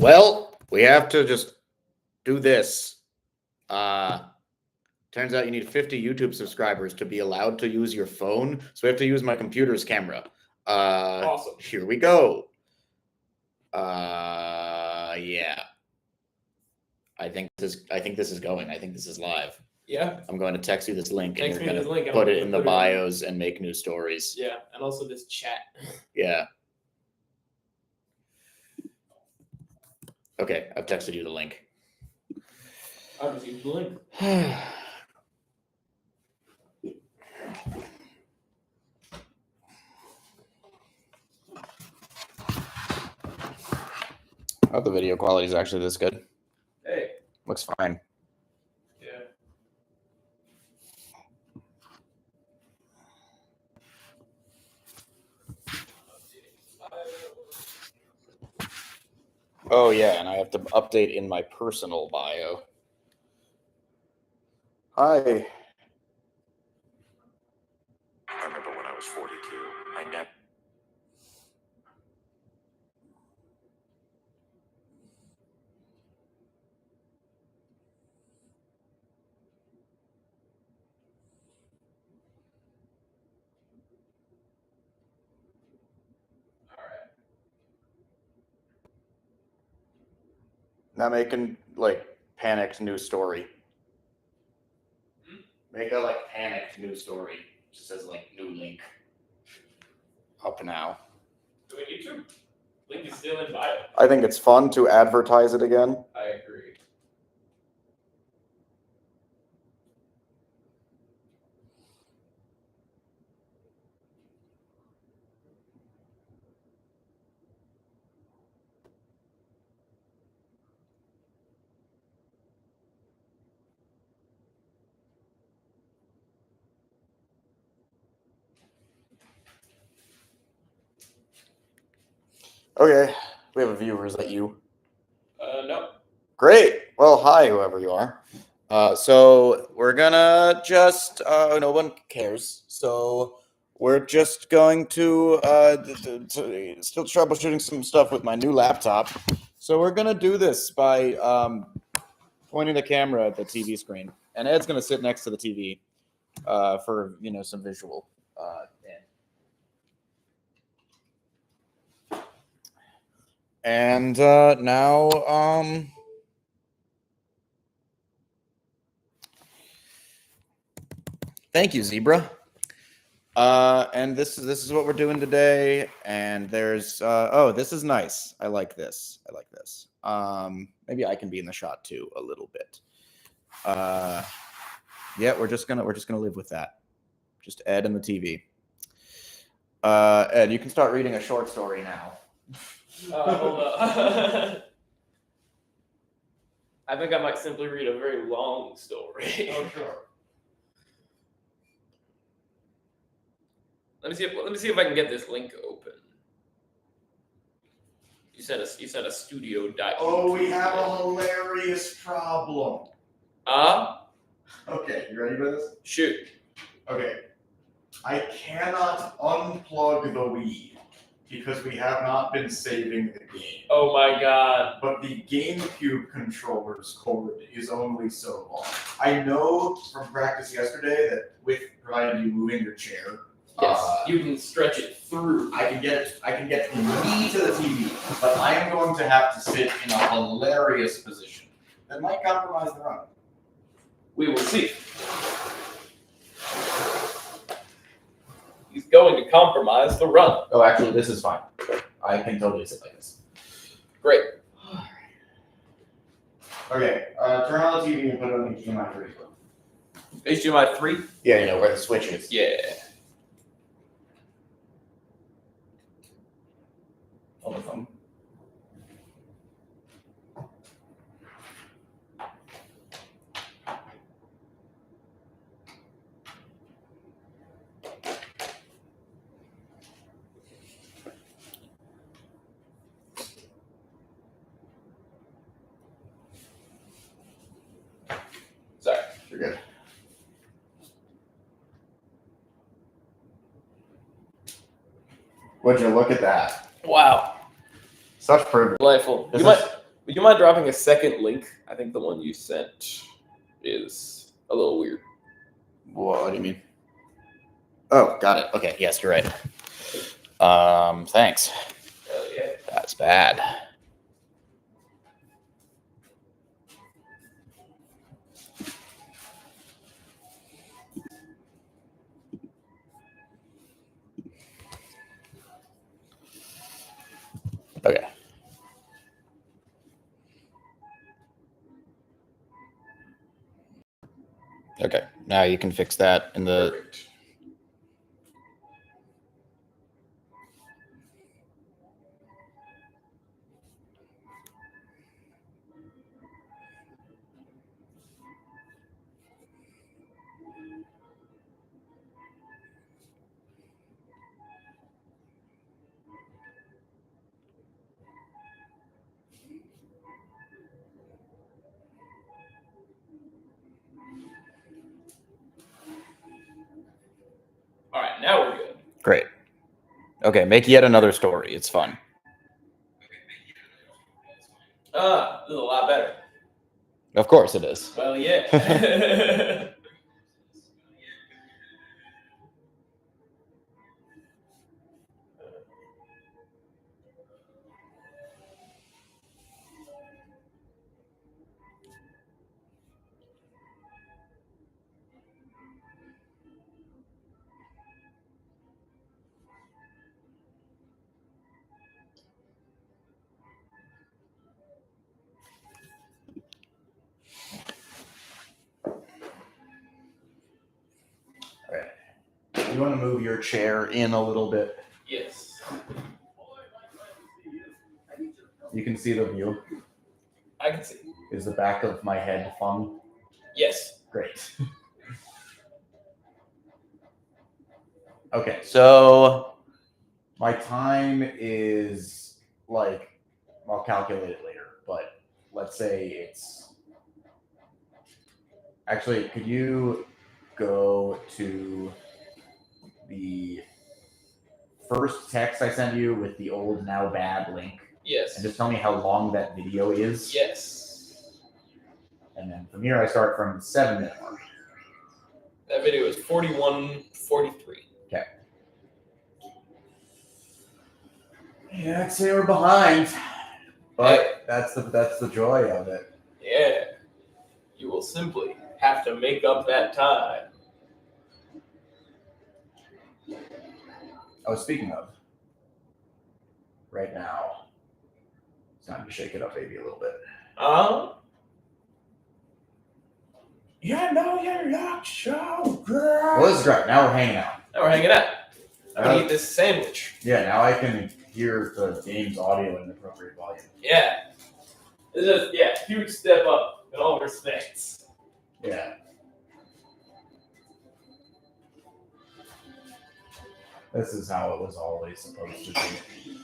Well, we have to just do this. Turns out you need 50 YouTube subscribers to be allowed to use your phone, so we have to use my computer's camera. Awesome. Here we go. Yeah. I think this is going. I think this is live. Yeah. I'm going to text you this link, and Text you're me going this link, to and put I'll it in the put it in. bios and make new stories. Yeah, and also this chat. Yeah. Okay, I've texted you the link. I'll just use the link. Oh, the video quality is actually this good. Hey. Looks fine. Yeah. Oh, yeah, and I have to update in my personal bio. Hi. I remember when I was 42, I never... Now making, like, panicked news story. Make a, like, panicked news story. Just says, like, new link. Up now. Do we need to? Link is still in bio. I think it's fun to advertise it again. I agree. Okay, we have a viewer. Is that you? No. Great. Well, hi, whoever you are. So we're gonna just, no one cares. So we're just going to, still troubleshooting some stuff with my new laptop. So we're gonna do this by pointing the camera at the TV screen. And Ed's gonna sit next to the TV for, some visual. And now, thank you, Zebra. And this is what we're doing today. And there's oh, this is nice. I like this. Maybe I can be in the shot too a little bit. Yeah, we're just gonna live with that. Just Ed and the TV. Ed, you can start reading a short story now. Hold up. I think I might simply read a very long story. Oh, sure. Let me see if I can get this link open. You said a studio document. Oh, we have a hilarious problem. Okay, you ready for this? Shoot. Okay. I cannot unplug the Wii because we have not been saving the game. Oh my god. But the GameCube controller's cord is only so long. I know from practice yesterday that with provided you moving your chair, yes, you can stretch it through. I can get the Wii to the TV, but I am going to have to sit in a hilarious position that might compromise the run. We will see. He's going to compromise the run. Oh, actually, this is fine. I can totally sit like this. Great. Okay, turn on the TV and put it on HDMI 3. HDMI 3? Yeah, where the switch is. Yeah. On the phone. Sorry. You're good. Would you look at that? Wow. Such privilege. Delightful. This You is- might Would you mind dropping a second link? I think the one you sent is a little weird. What do you mean? Oh, got it. Okay, yes, you're right. Thanks. Hell yeah. That's bad. Okay. Okay, now you can fix that in the... Perfect. All right, now we're good. Great. Okay, make yet another story. It's fun. This is a lot better. Of course it is. Well, yeah. You want to move your chair in a little bit? Yes. You can see the view. I can see. Is the back of my head fun? Yes. Great. Okay, so my time is like, I'll calculate it later, but let's say it's... Actually, could you go to the first text I sent you with the old now bad link Yes. and just tell me how long that video is? Yes. And then from here I start from the 7-minute mark. That video is 41:43. Okay. Yeah, I'd say we're behind, but that's the joy of it. Yeah. You will simply have to make up that time. Oh, speaking of, right now, it's time to shake it up maybe a little bit. You know you look so good. Well, this is great. Now we're hanging out. Now we're hanging out. I'm gonna eat this sandwich. Yeah, now I can hear the game's audio in the appropriate volume. Yeah. This is huge step up in all respects. Yeah. This is how it was always supposed to be.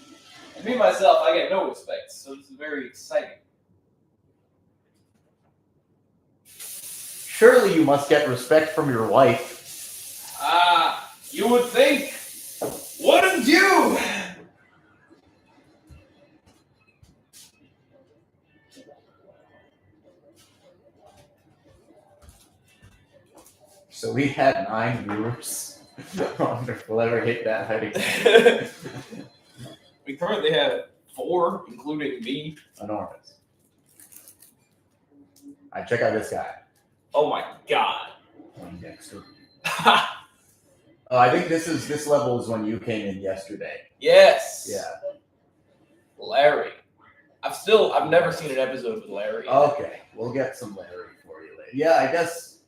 Me myself, I get no respect, so this is very exciting. Surely you must get respect from your wife. You would think. Wouldn't you? So we had 9 viewers. I wonder if we'll ever hit that height again. We currently have 4, including me. Enormous. Alright, check out this guy. Oh my god. Dexter. I think this level is when you came in yesterday. Yes. Yeah. Larry. I've never seen an episode with Larry. Okay, we'll get some Larry for you later. Yeah, I guess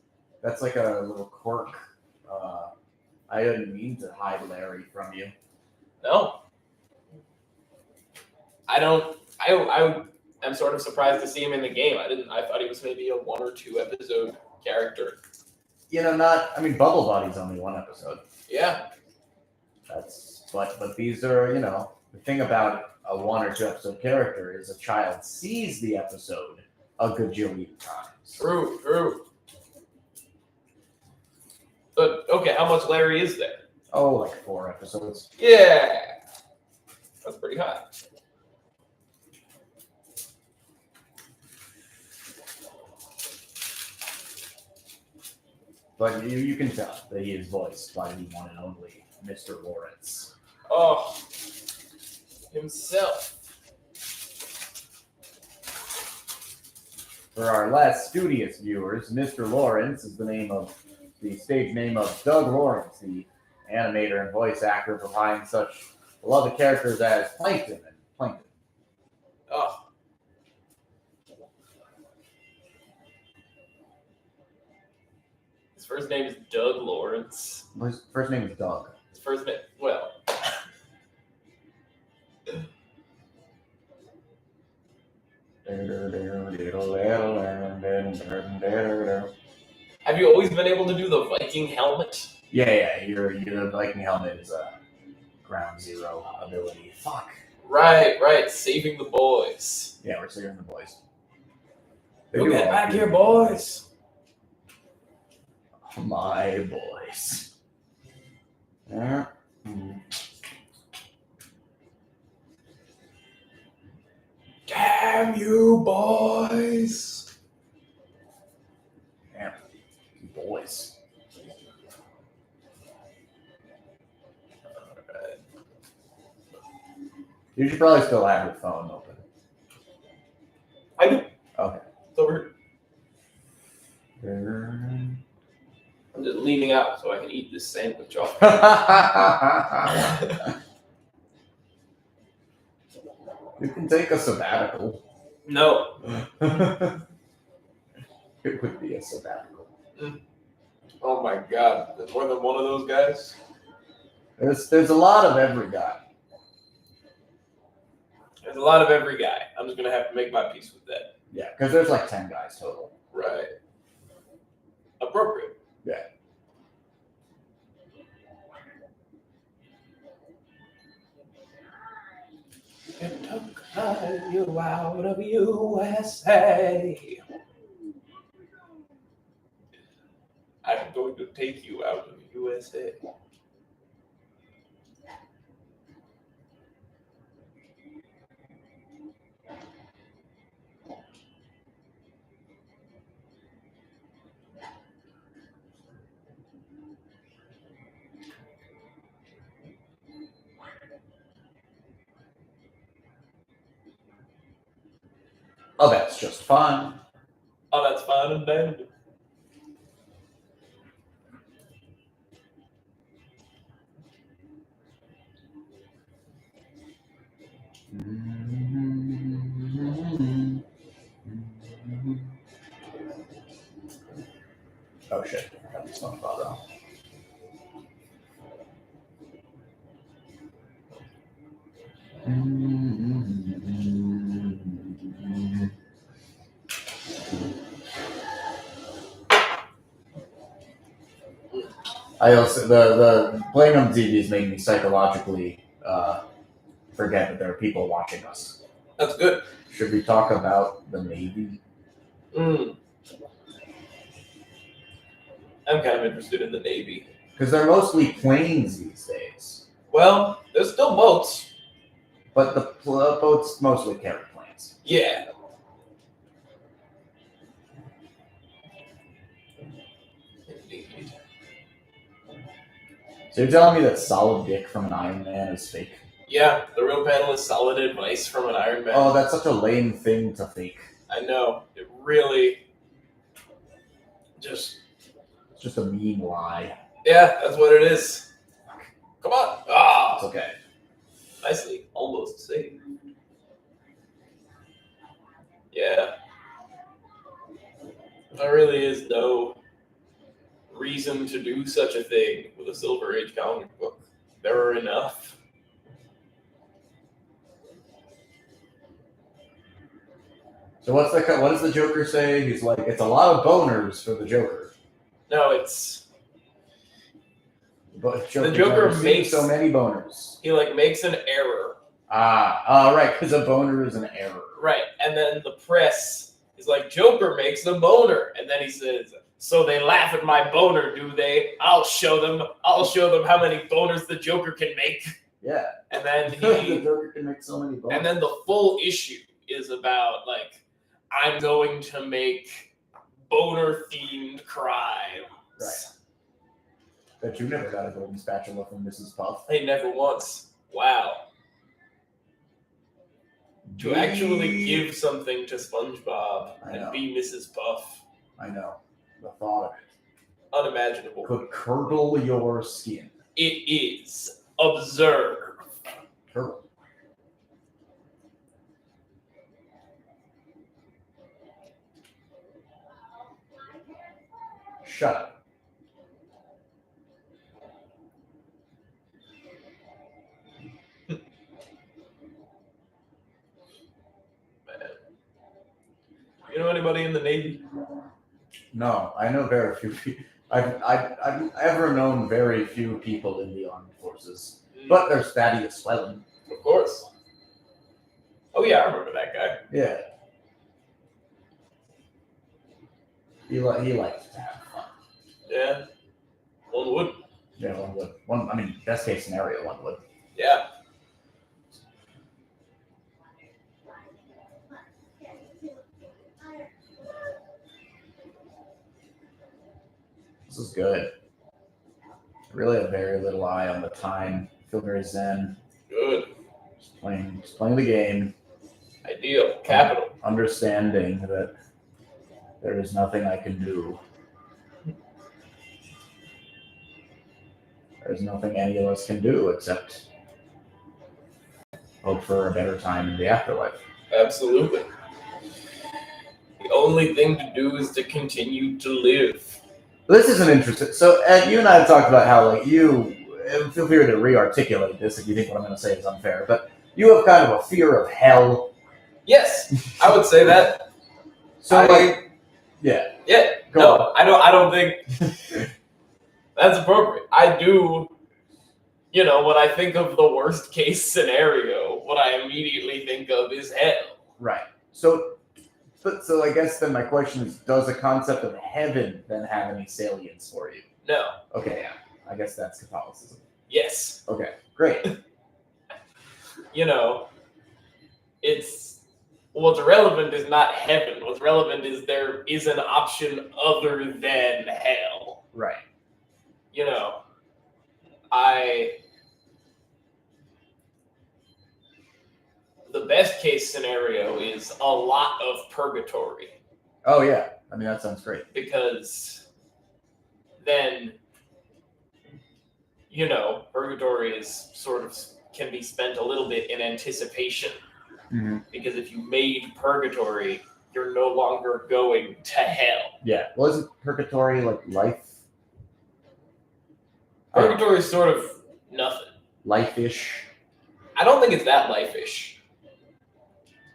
that's like a little quirk. I didn't mean to hide Larry from you. No. I'm sort of surprised to see him in the game. I thought he was maybe a 1 or 2 episode character. You know, Bubble Body's only 1 episode. Yeah. But these are, the thing about a 1 or 2 episode character is a child sees the episode a gajillion times. True. But okay, how much Larry is there? Oh, like 4 episodes. Yeah. That's pretty high. But you can tell that he is voiced by the one and only Mr. Lawrence. Oh, himself. For our less studious viewers, Mr. Lawrence is the stage name of Doug Lawrence, the animator and voice actor behind such beloved characters as Plankton and Plankton. Oh. His first name is Doug Lawrence. His first name is Doug. His first name, well. Have you always been able to do the Viking helmet? Yeah. Your Viking helmet is a ground zero ability. Fuck. Right. Saving the boys. Yeah, we're saving the boys. We'll get back here, boys. My boys. Yeah. Damn you, boys. Damn. Boys. Alright. You should probably still have your phone open. I do. Okay. It's over here. I'm just leaning out so I can eat this sandwich off. You can take a sabbatical. No. It would be a sabbatical. Oh my god. There's more than one of those guys? There's a lot of every guy. There's a lot of every guy. I'm just going to have to make my peace with that. Yeah, because there's like 10 guys total. Right. Appropriate. Yeah. It took you out of USA. I'm going to take you out of USA. Oh, that's just fun. Oh, that's fine and dandy. Oh shit! I got this phone call though. I also the playing on TV has made me psychologically forget that there are people watching us. That's good. Should we talk about the Navy? I'm kind of interested in the Navy. Because they're mostly planes these days, Well, there's still boats. but the boats mostly carry planes. Yeah. Indeed. So you're telling me that solid dick from an Iron Man is fake? Yeah, the real panel is solid advice from an Iron Man. Oh, that's such a lame thing to fake. I know. It really just... It's just a mean lie. Yeah, that's what it is. Come on. It's Ah, okay. nicely. Almost saved. Yeah. There really is no reason to do such a thing with a Silver Age comic book. There are enough. So what does the Joker say? He's like, it's a lot of boners for the Joker. No, it's... But The Joker never seen makes- so many boners. He, makes an error. Right, because a boner is an error. Right, and then the press is like, Joker makes a boner. And then he says, so they laugh at my boner, do they? I'll show them how many boners the Joker can make. Yeah. And then The he... Joker can make so many boners. And then the full issue is about, I'm going to make boner-themed crime. Right. Bet you never got a golden spatula from Mrs. Puff. Hey, never once. Wow. To actually give something to SpongeBob I and know. be Mrs. Puff. I know. The thought of it Unimaginable. could curdle your skin. It is. Observe. Curdle. Shut up. You know anybody in the Navy? No, I know very few people. I've ever known very few people in the armed forces. But there's Thaddeus Swellen. Of course. Oh yeah, I remember that guy. Yeah. He likes to have fun. Yeah. One would. Yeah, one would. I mean, best case scenario, one would. Yeah. This is good. Really have very little eye on the time. Feel very zen. Good. Just playing the game. Ideal. Capital. Understanding that there is nothing I can do. There's nothing any of us can do except hope for a better time in the afterlife. Absolutely. The only thing to do is to continue to live. This is an interesting. So, Ed, you and I have talked about how, like, you feel free to re-articulate this if you think what I'm going to say is unfair, but you have kind of a fear of hell. Yes, I would say that. So, yeah. Yeah. Go No, on. I don't think that's appropriate. I do. You know, when I think of the worst case scenario, what I immediately think of is hell. Right. So I guess then my question is, does the concept of heaven then have any salience for you? No. Okay, yeah. I guess that's Catholicism. Yes. Okay, great. You know, what's relevant is not heaven. What's relevant is there is an option other than hell. Right. You know, the best case scenario is a lot of purgatory. Oh, yeah. I mean, that sounds great. Because then, you know, purgatory is sort of can be spent a little bit in anticipation. Mm-hmm. Because if you made purgatory, you're no longer going to hell. Yeah. Well, isn't purgatory like life? Purgatory is sort of nothing. Life-ish. I don't think it's that life-ish.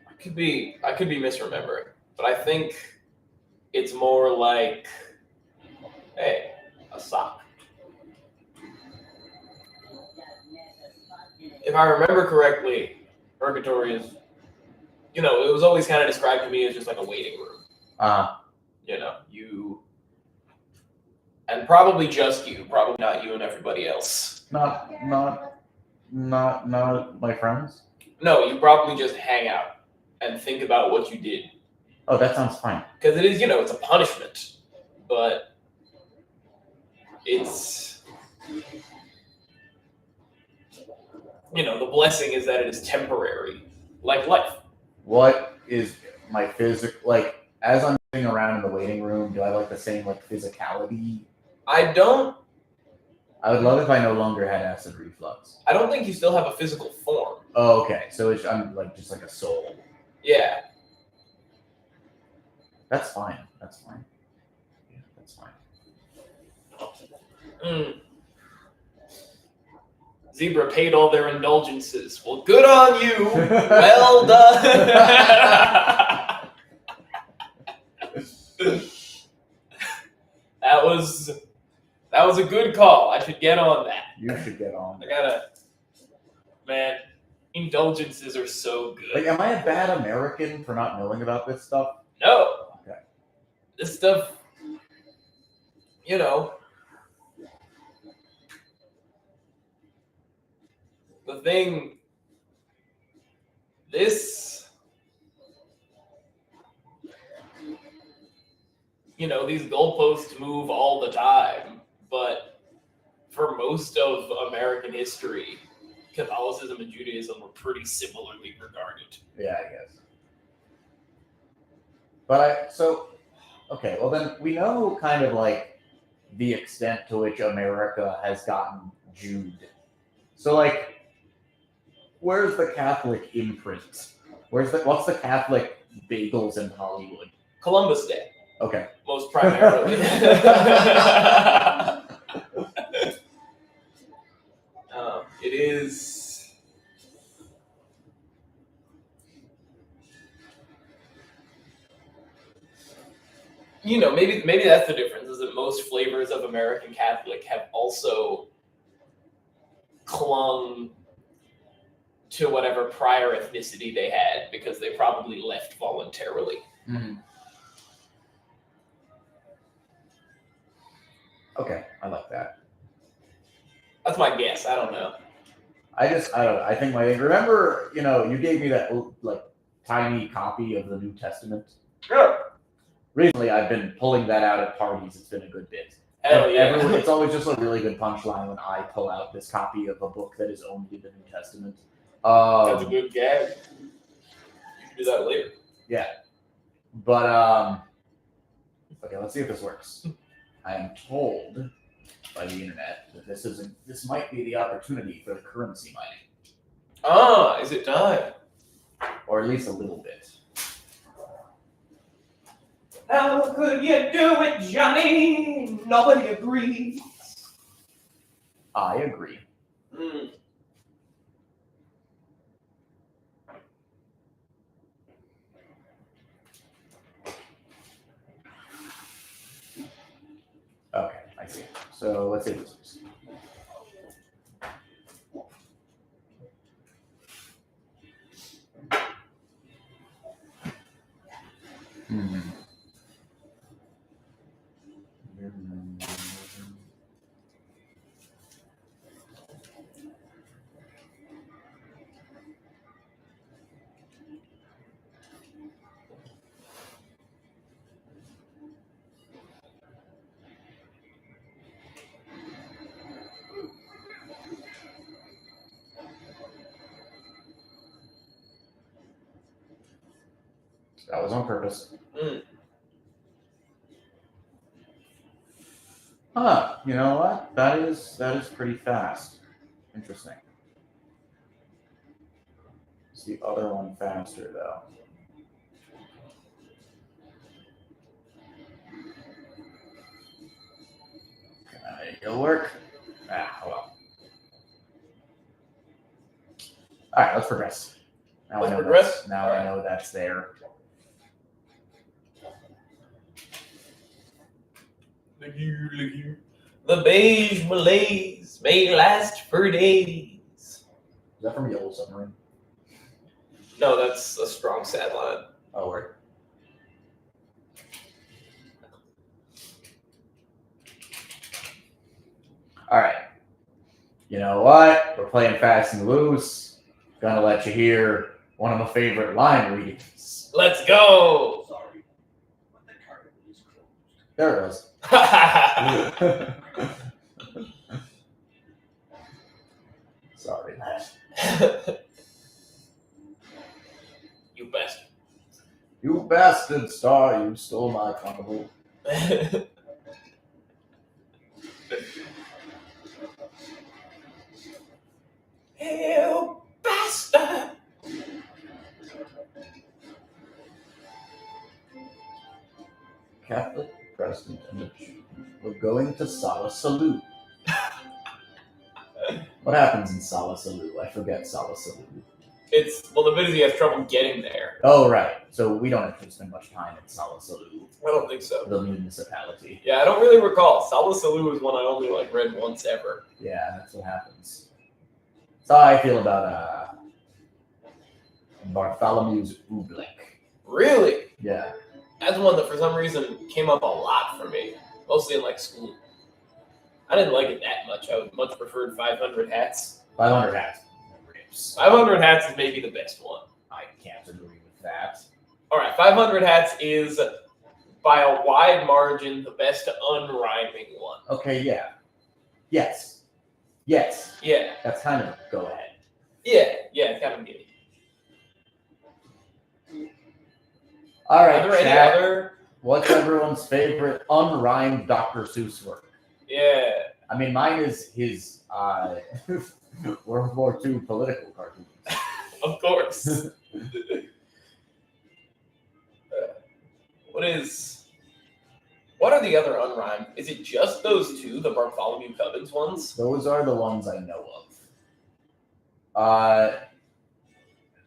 I could be misremembering, but I think it's more like, hey, a sock. If I remember correctly, purgatory is, you know, it was always kind of described to me as just like a waiting room. You know, and probably just you, probably not you and everybody else. Not my friends. No, you probably just hang out and think about what you did. Oh, that sounds fine. Because it is, you know, it's a punishment, but it's, you know, the blessing is that it is temporary, like life. What is my physical, like, as I'm sitting around in the waiting room, do I like the same, like, physicality? I don't I would love if I no longer had acid reflux. think you still have a physical form. Oh, okay. So I'm like just like a soul. Yeah. That's fine. That's fine. Yeah, that's fine. Zebra paid all their indulgences. Well, good on you. Well done. That was a good call. I should get on that. You should get on. Man, indulgences are so good. Like, am I a bad American for not knowing about this stuff? No. Okay. This stuff, you know, the thing, these goalposts move all the time, but for most of American history, Catholicism and Judaism were pretty similarly regarded. Yeah, I guess. But okay, well then we know kind of like the extent to which America has gotten Jewed. So like, where's the Catholic imprint? What's the Catholic bagels in Hollywood? Columbus Day, Okay. most primarily. It is. Maybe that's the difference. Is that most flavors of American Catholic have also clung to whatever prior ethnicity they had because they probably left voluntarily. Mm-hmm. Okay, I like that. That's my guess. I don't know. I don't know. I think remember, you gave me that like tiny copy of the New Testament. Sure. Recently, I've been pulling that out at parties. It's been a good bit. Hell yeah. It's always just a really good punchline when I pull out this copy of a book that is only the New Testament. That's a good gag. You can do that later. Yeah. But, okay, let's see if this works. I am told by the internet that this might be the opportunity for the currency mining. Is it time? Or at least a little bit. How could you do it, Johnny? Nobody agrees. I agree. Okay, I see. So let's see this works. That was on purpose. Huh, you know what? That is pretty fast. Interesting. It's the other one faster though. It'll work. Well. Alright, let's progress. Now Let's I know progress? I know that's there. The beige malaise may last for days. Is that from Yellow Submarine? No, that's a strong sad line. Oh, right. All right. You know what? We're playing fast and loose. Gonna let you hear one of my favorite line readings. Let's go. Sorry, but the carnival is closed. There it is. Sorry. You bastard. You bastard star, you stole my carnival. You bastard. Catholic Protestant Church. We're going to Sala Salute. What happens in Sala Salute? I forget Sala Salute. The bit is he has trouble getting there. Oh, right. So we don't actually spend much time in Sala Salute, I don't think so. the municipality. Yeah, I don't really recall. Sala Salute is one I only read once ever. Yeah, that's what happens. That's how I feel about Bartholomew's Oobleck. Really? Yeah. That's one that for some reason came up a lot for me, mostly in school. I didn't like it that much. I would much preferred 500 Hats. 500 Hats. Rips. 500 Hats is maybe the best one. I can't agree with that. All right, 500 Hats is by a wide margin, the best unrhyming one. Okay, yeah. Yes. Yes. Yeah, That's kind of go ahead. yeah, kind of giddy. All right, Are there any chat. other? What's everyone's favorite unrhymed Dr. Seuss work? Yeah, I mean, mine is his World War II political cartoons. of course. What are the other unrhymed? Is it just those two, the Bartholomew Cubbins ones? Those are the ones I know of.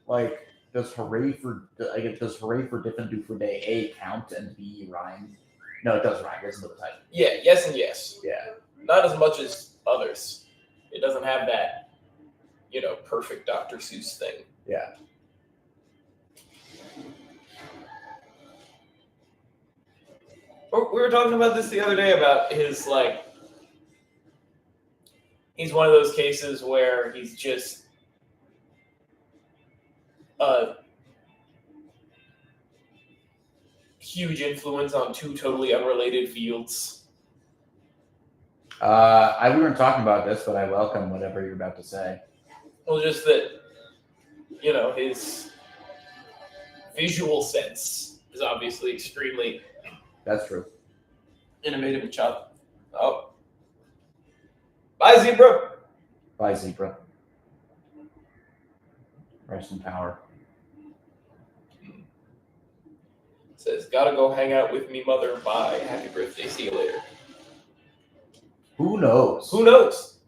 Like, does hooray for different do for day A count and B rhyme? No, it does rhyme. Listen to the title. Yeah, yes and yes. Yeah. Not as much as others. It doesn't have that, perfect Dr. Seuss thing. Yeah. We were talking about this the other day about his, he's one of those cases where he's just a huge influence on two totally unrelated fields. We weren't talking about this, but I welcome whatever you're about to say. Well, just that, his visual sense is obviously extremely That's true. innovative and choppy. Oh. Bye, Zebra. Bye, Zebra. Rest in power. Says, gotta go hang out with me, mother. Bye. Happy birthday. See you later. Who knows? Who knows?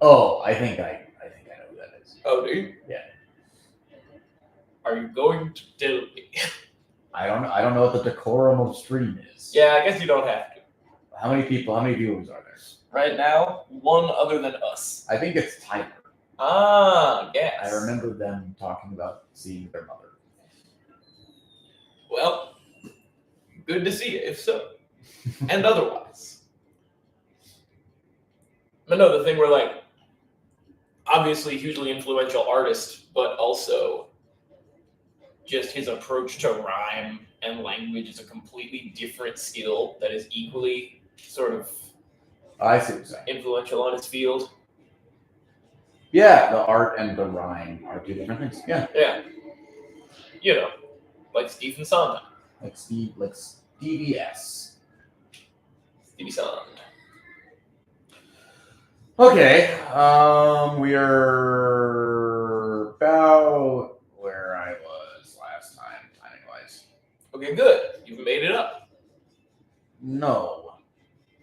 Oh, I think I know who that is. Oh, do you? Yeah. Are you going to tell me? I don't know what the decorum of stream is. Yeah, I guess you don't have to. How many viewers are there? Right now, one other than us. I think it's Tyler. Ah, yes. I remember them talking about seeing their mother. Well, good to see you, if so. And otherwise. But no, the thing where, obviously hugely influential artist, but also just his approach to rhyme and language is a completely different skill that is equally sort of I see what you're saying. influential on his field. Yeah, the art and the rhyme are two different things. Yeah. Yeah. Like Stephen Sondheim. Like Stevie S. Stevie Sondheim. Okay. We are about where I was last time, timing wise. Okay, good. You've made it up. No.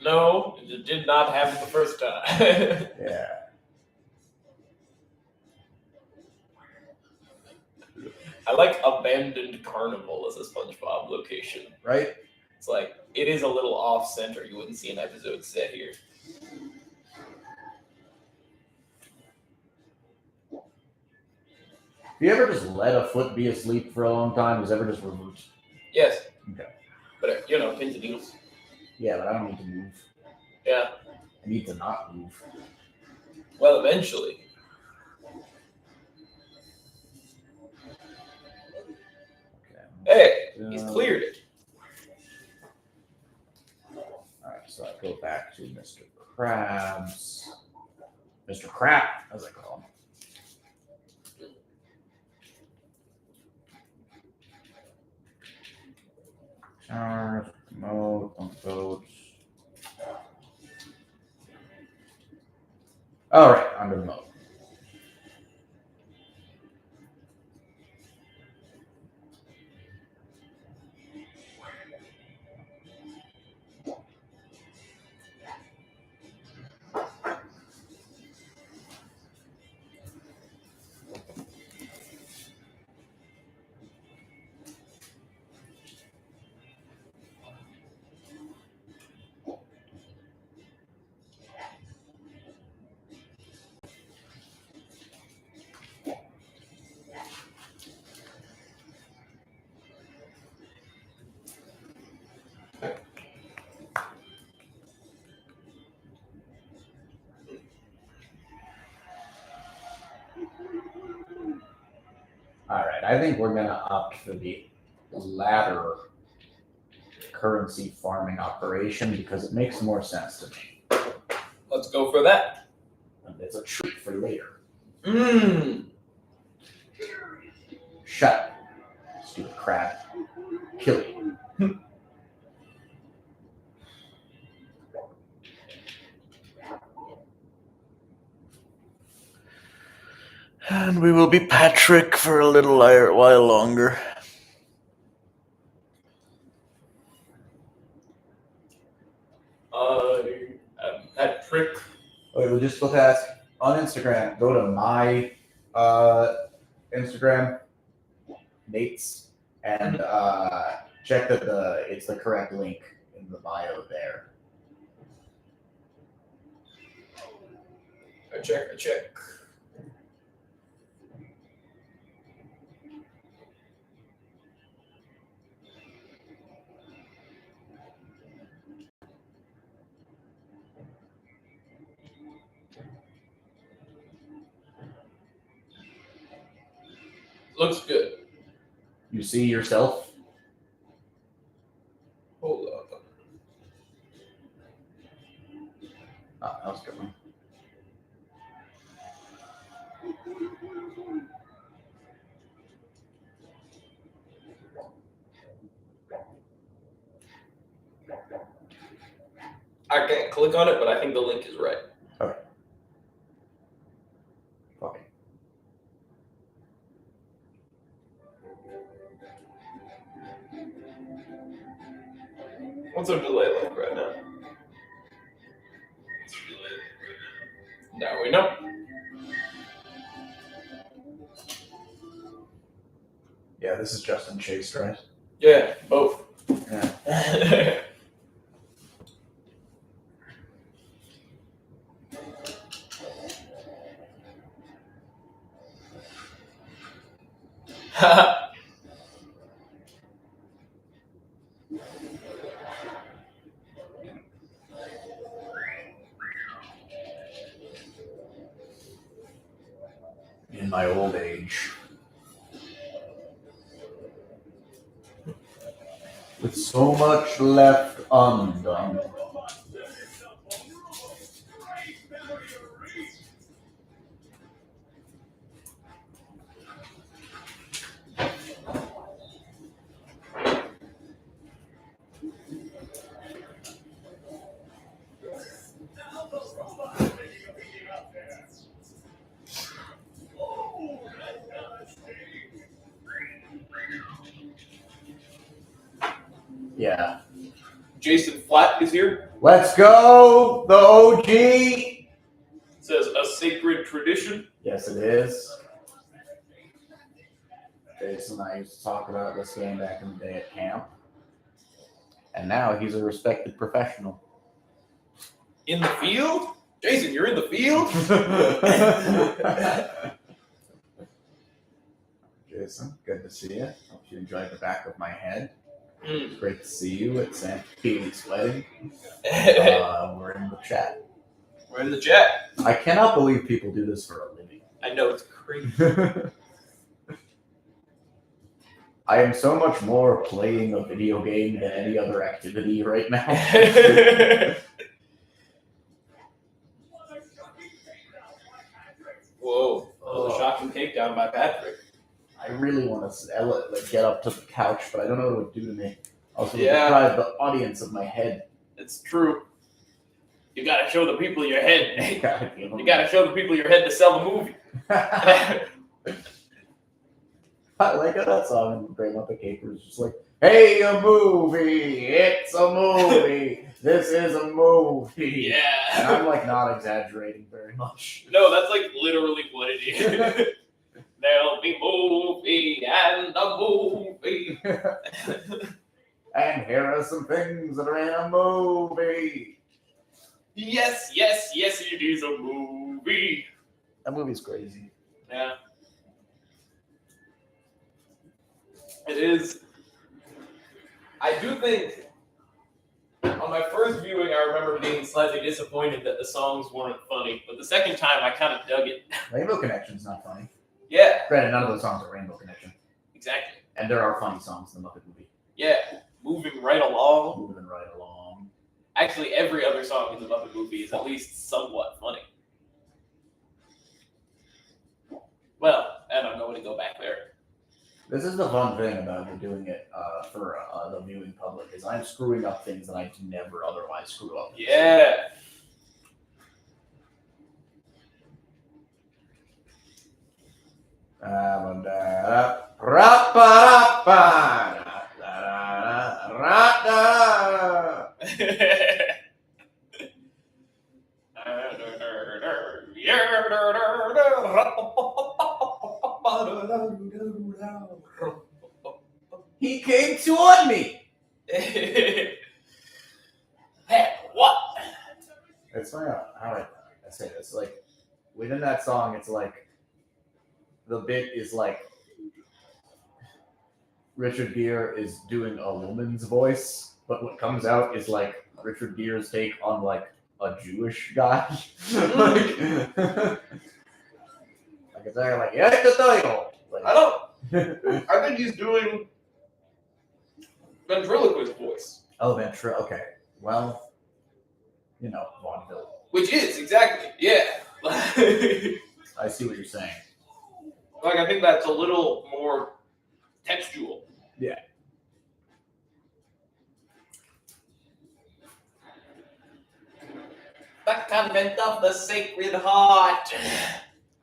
No, it did not happen the first time. Yeah. I like abandoned carnival as a SpongeBob location. Right? It's like, it is a little off center. You wouldn't see an episode set here. Have you ever just let a foot be asleep for a long time? Has ever just reversed? Yes. Okay. But, pins and needles. Yeah, but I don't need to move. Yeah. I need to not move. Well, eventually. Okay. Hey, he's cleared it. Alright, so I go back to Mr. Krabs. Mr. Crap, as I call him. Showers, mode, boats. Alright, under the mode. Alright, I think we're going to opt for the latter currency farming operation because it makes more sense to me. Let's go for that. And it's a treat for later. Mmm. Shut up, stupid crab. Kill you. And we will be Patrick for a little while longer. Patrick. Okay, we'll just look at on Instagram. Go to my Instagram, Nate's, and check that it's the correct link in the bio there. I check. Looks good. You see yourself? Hold up. Oh, that was a good one. I can't click on it, but I think the link is right. Okay. Okay. What's our delay like right now? Now we know. Yeah, this is Justin Chase, right? Yeah, both. Yeah. In my old age. With so much left undone. Yeah. Jason Flatt is here. Let's go, the OG. It says a sacred tradition. Yes, it is. Jason and I used to talk about this game back in the day at camp. And now he's a respected professional. In the field? Jason, you're in the field? Jason, good to see you. Hope you enjoyed the back of my head. Mm. Great to see you at St. Felix' wedding. We're in the chat. We're in the chat. I cannot believe people do this for a living. I know, it's crazy. I am so much more playing a video game than any other activity right now. Whoa. That was a shocking takedown by Patrick. I really want to get up to the couch, but I don't know what it would do to me. Also, Yeah. deprive the audience of my head. It's true. You gotta show the people your head, Nate. God, you know. You gotta show the people your head to sell the movie. I like how that song in Great Muppet Caper is just like, hey, a movie, it's a movie, this is a movie. And Yeah. I'm like not exaggerating very much. No, that's like literally what it is. There'll be movie and a movie. And here are some things that are in a movie. Yes, it is a movie. That movie's crazy. Yeah. It is. I do think on my first viewing, I remember being slightly disappointed that the songs weren't funny, but the second time I kind of dug it. Rainbow Connection's not funny. Yeah, Granted, none of those songs are Rainbow Connection. exactly. And there are funny songs in the Muppet movie. Yeah, Moving right along. Moving right along. Actually, every other song in the Muppet movie is at least somewhat funny. Well, I don't know when to go back there. This is the fun thing about doing it for the viewing public is I'm screwing up things that I'd never otherwise screw up. Yeah. He came toward me. Hey, what? It's funny how I say this. Like within that song, it's like the bit is like Richard Gere is doing a woman's voice, but what comes out is like Richard Gere's take on like a Jewish guy. Like it's like yeah, like, I don't. I think he's doing ventriloquist voice. Oh, okay. Well, you know, vaudeville. Which is exactly, yeah. I see what you're saying. Like I think that's a little more textual. Yeah. The convent of the Sacred Heart.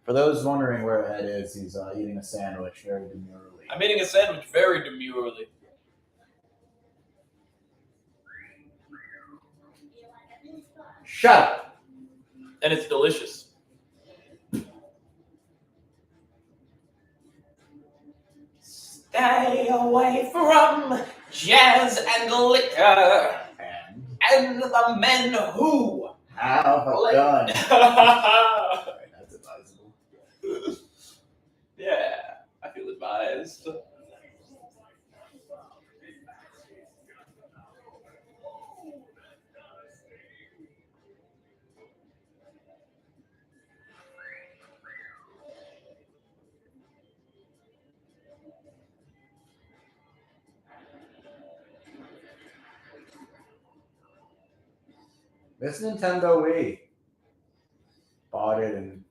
For those wondering where Ed is, he's eating a sandwich very demurely. I'm eating a sandwich very demurely. Shut up! And it's delicious. Stay away from jazz and liquor and the men who have a gun. Right, that's advisable. Yeah, I feel advised. This Nintendo Wii. Bought it, and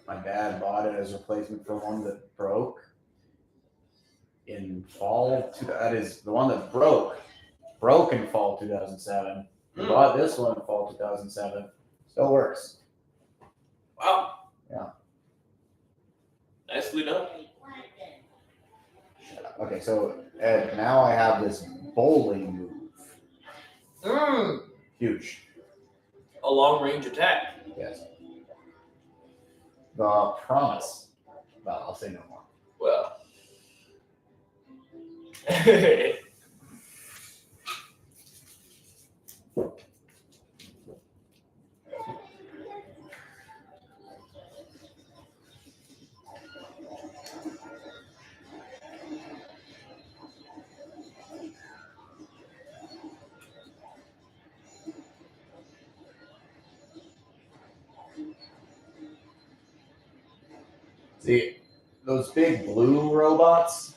my dad bought it as a replacement for one that broke in fall. That is the one that broke in fall 2007. We bought this one in fall 2007. Still works. Wow. Yeah. Nicely done. Shut up. Okay, so Ed, now I have this bowling move. Huge. A long range attack. Yes. The promise. Well, I'll say no more. Well. See, those big blue robots,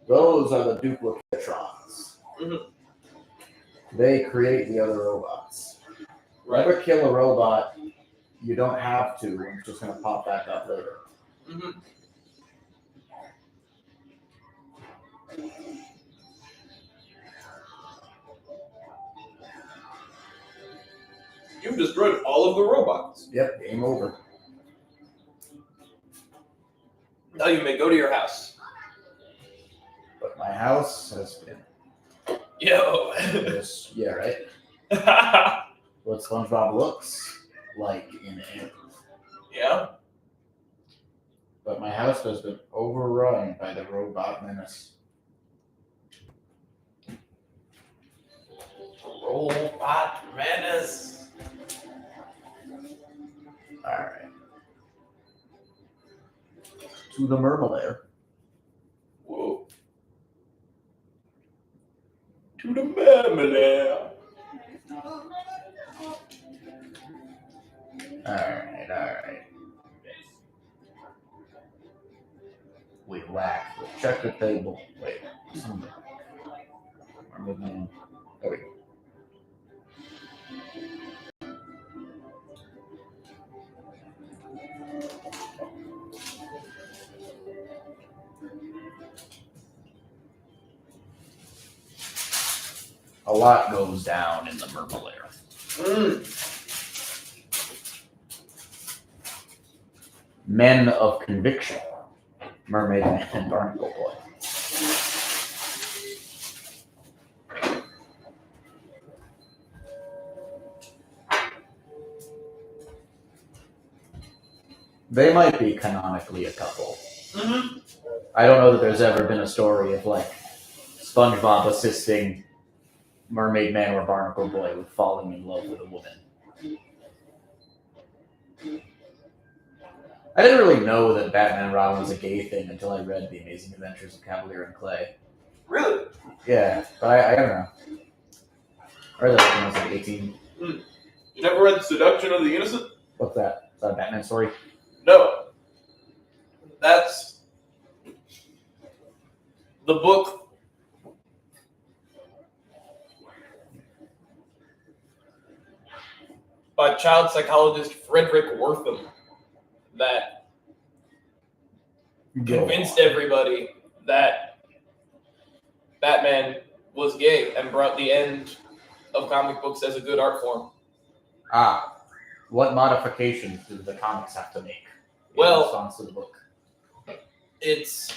those are the duplicatrons. Mm-hmm. They create the other robots. Right. Never kill a robot. You don't have to. It's just going to pop back up later. Mm-hmm. You've destroyed all of the robots. Yep, game over. Now you may go to your house. But my house has been. Yo. Yeah, right? What SpongeBob looks like in it. Yeah. But my house has been overrun by the robot menace. Robot menace. Alright. To the Mermalair. Whoa. To the Mermalair. Alright. We whack. We check the table. Wait. Mermaid. There we go. A lot goes down in the Mermalair. Men of conviction. Mermaid Man and Barnacle Boy. They might be canonically a couple. Mm-hmm. I don't know that there's ever been a story of like SpongeBob assisting Mermaid Man or Barnacle Boy with falling in love with a woman. I didn't really know that Batman and Robin was a gay thing until I read The Amazing Adventures of Cavalier and Clay. Really? Yeah, but I don't know. I read that when I was like 18. You never read Seduction of the Innocent? What's that? Is that a Batman story? No. That's the book by child psychologist Frederick Wortham that convinced everybody that Batman was gay and brought the end of comic books as a good art form. Ah, what modifications did the comics have to make in Well, response to the book? It's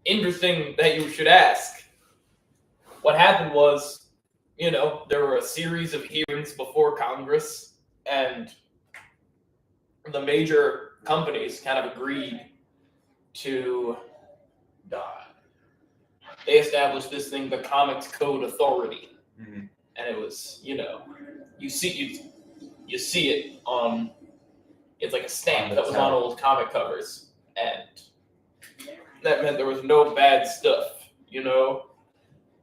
interesting that you should ask. What happened was, there were a series of hearings before Congress, and the major companies kind of agreed to they established this thing, the Comics Code Authority. Mm-hmm. And it was, you see it on, it's like a stamp that was on old comic covers. And that meant there was no bad stuff,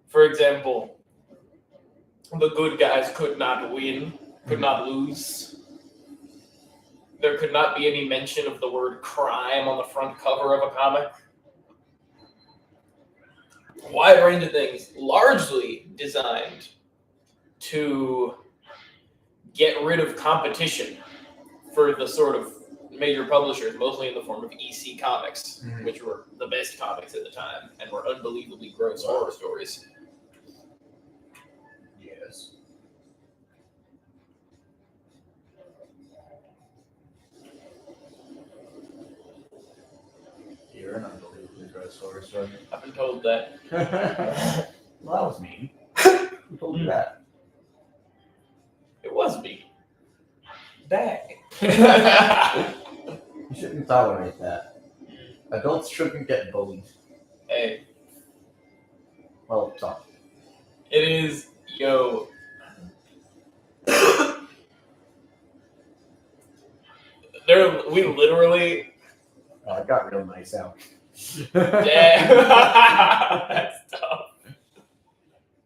For example, the good guys could not win, could not lose. There could not be any mention of the word crime on the front cover of a comic. A wide range of things, largely designed to get rid of competition for the sort of major publishers, mostly in the form of EC Comics, which were the best comics at the time and were unbelievably gross horror stories. Yes. You're an unbelievably gross horror story. I've been told that. Well, that was mean. Who told you that? It was me. Dang. You shouldn't tolerate that. Adults shouldn't get bullied. Hey, Well, sorry. it is, we literally. Oh, it got real nice out. Damn. That's tough.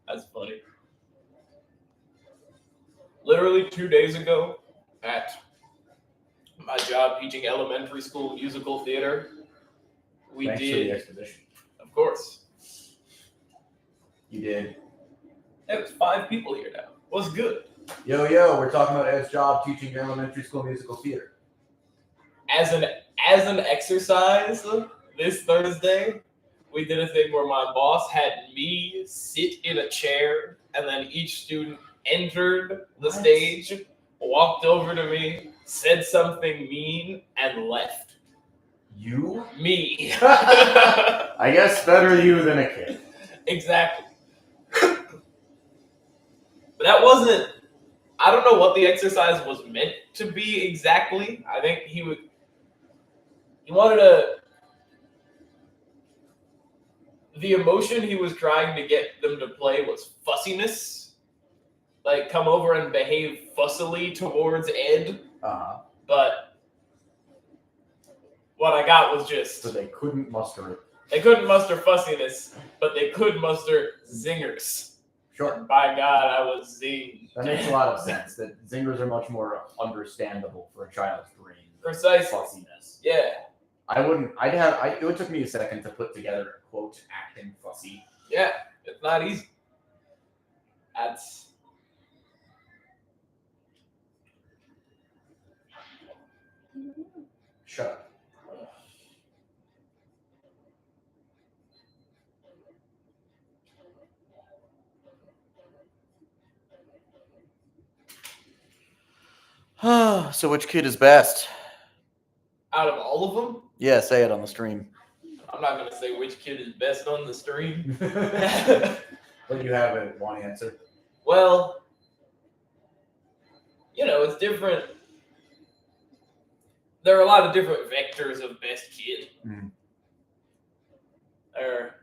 That's funny. Literally 2 days ago, at my job teaching elementary school musical theater, we Thanks for the did, exposition. of course. You did. There was 5 people here now. What's good? Yo, we're talking about Ed's job teaching elementary school musical theater. As an exercise, this Thursday, we did a thing where my boss had me sit in a chair, and then each student entered the stage, walked over to me, said something mean, and left. You? Me. I guess better you than a kid. Exactly. But that wasn't, I don't know what the exercise was meant to be exactly. I think he wanted the emotion he was trying to get them to play was fussiness. Like, come over and behave fussily towards Ed. But what I got was just... So they couldn't muster it. They couldn't muster fussiness, but they could muster zingers. Sure. And by God, I was zinged. That makes a lot of sense. That zingers are much more understandable for a child's brain. Precisely. Fussiness. Yeah. It would took me a second to put together a quote acting fussy. Yeah, it's not easy. That's Shut up. So which kid is best? out of all of them. Yeah, say it on the stream. I'm not gonna say which kid is best on the stream. But you have one answer. Well, it's different. There are a lot of different vectors of best kid. Mhm. Or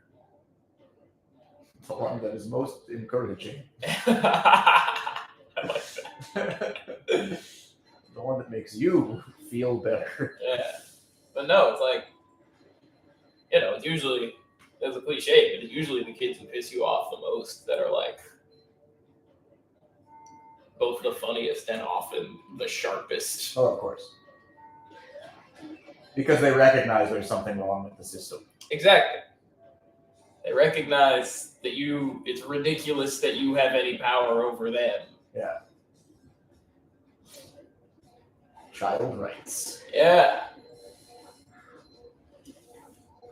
The one that is most encouraging. I like that. The one that makes you feel better. Yeah, but no, it's like it's usually it's a cliche, but it's usually the kids who piss you off the most that are like both the funniest and often the sharpest. Oh, of course. Because they recognize there's something wrong with the system. Exactly. They recognize that it's ridiculous that you have any power over them. Yeah. Child rights. Yeah.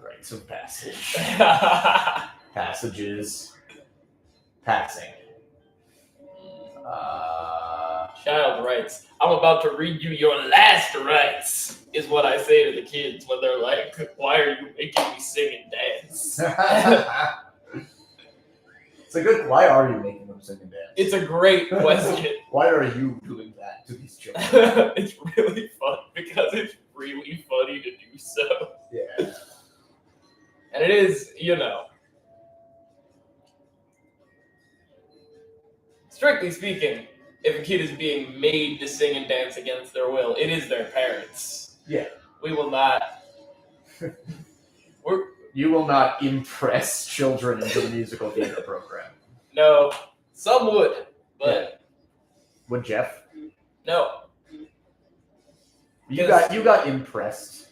Rites of passage. Passages. Passing. Child rights. I'm about to read you your last rights, is what I say to the kids when they're like, why are you making me sing and dance? It's a good. Why are you making them sing and dance? It's a great question. Why are you doing that to these children? It's really fun because it's really funny to do so. Yeah. And it is, strictly speaking, if a kid is being made to sing and dance against their will, it is their parents. Yeah. We will not. You will not impress children into the musical theater program. No, some would, but Would Jeff? no. You got impressed.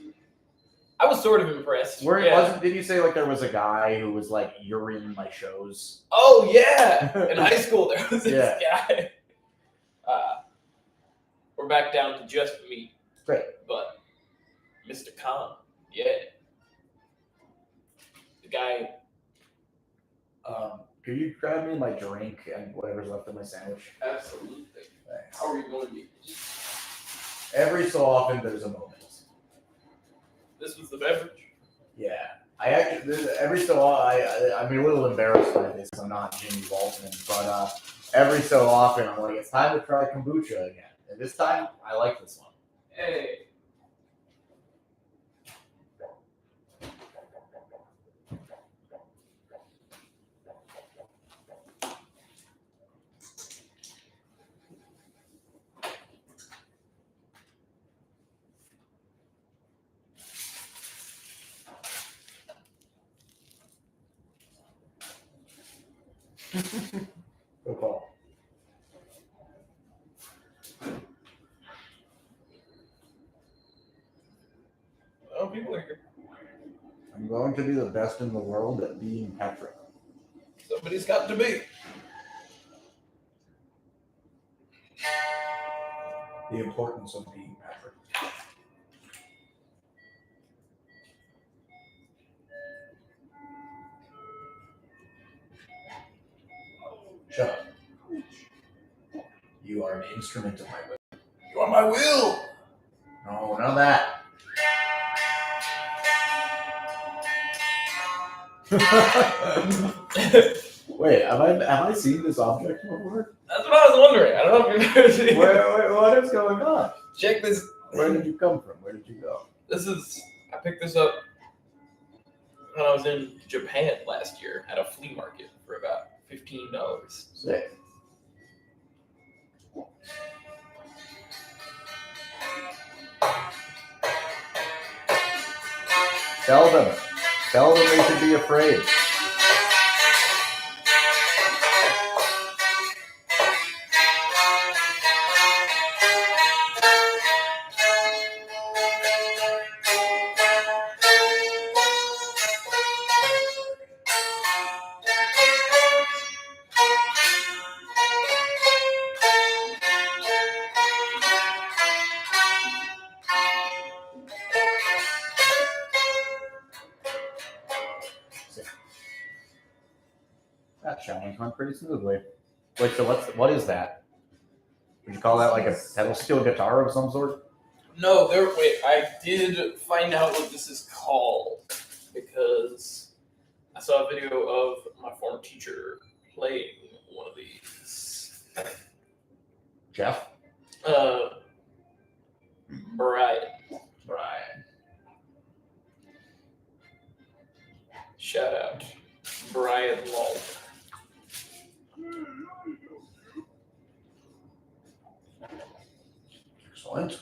I was sort of impressed. Did you say like there was a guy who was like, "You're in my shows"? Oh yeah, in high school there was this guy. We're back down to just me. Great. But Mr. Khan, yeah, the guy. Could you grab me my drink and whatever's left of my sandwich? Absolutely. Thanks. How are you going to be? Every so often, there's a moment. This was the beverage. Yeah, I actually every so often I'm a little embarrassed by this. I'm not Jimmy Walton, but every so often I'm like, it's time to try kombucha again. And this time, I like this one. Hey. Good call. Oh, people are here. I'm going to be the best in the world at being Patrick. Somebody's got to be. The importance of being Patrick. Shut up. You are an instrument of my will. You are my will! No, none of that. Wait, have I seen this object before? That's what I was wondering. I don't know if you've ever seen it. Wait, what is going on? Check this. Where did you come from? Where did you go? I picked this up when I was in Japan last year at a flea market for about $15. Sick. Tell them they should be afraid. Shining went pretty smoothly. Wait, so what is that? Would you call that like a pedal steel guitar of some sort? No, wait, I did find out what this is called because I saw a video of my former teacher playing one of these. Jeff? Brian. Brian. Shout out. Brian Lal. Excellent.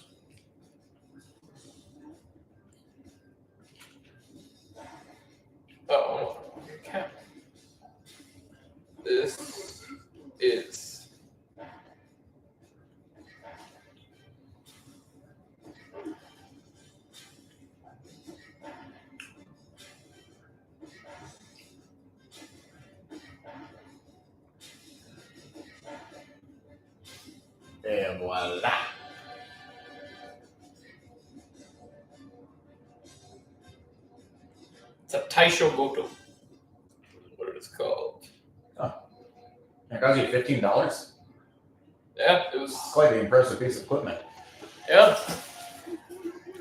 Oh, okay. This is Et voila. it's a Taisho Bottom. What it is called. That cost you $15? Yeah, it was Quite an impressive piece of equipment. yeah.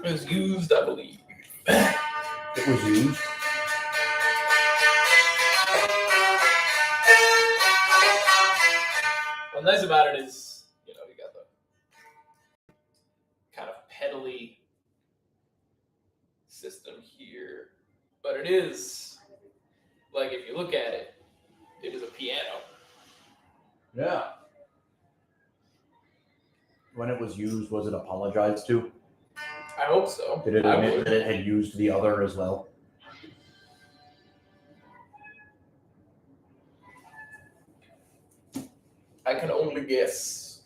It was used, I believe. It was used. What's nice about it is, you got the kind of pedally system here, but it is like if you look at it, it is a piano. Yeah. When it was used, was it apologized to? I hope so. Did it I admit would. that it had used the other as well? I can only guess.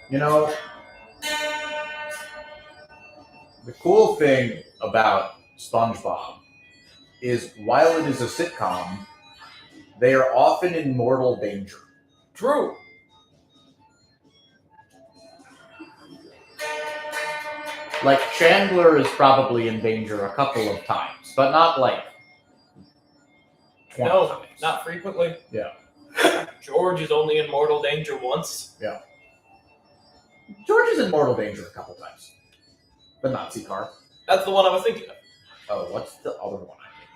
You know, the cool thing about SpongeBob is while it is a sitcom, they are often in mortal danger. True. Like, Chandler is probably in danger a couple of times, but not like 20 No, times. not frequently. Yeah. George is only in mortal danger once. George is in mortal danger a couple times. The Nazi car. That's the one I was thinking of. Oh, what's the other one I think?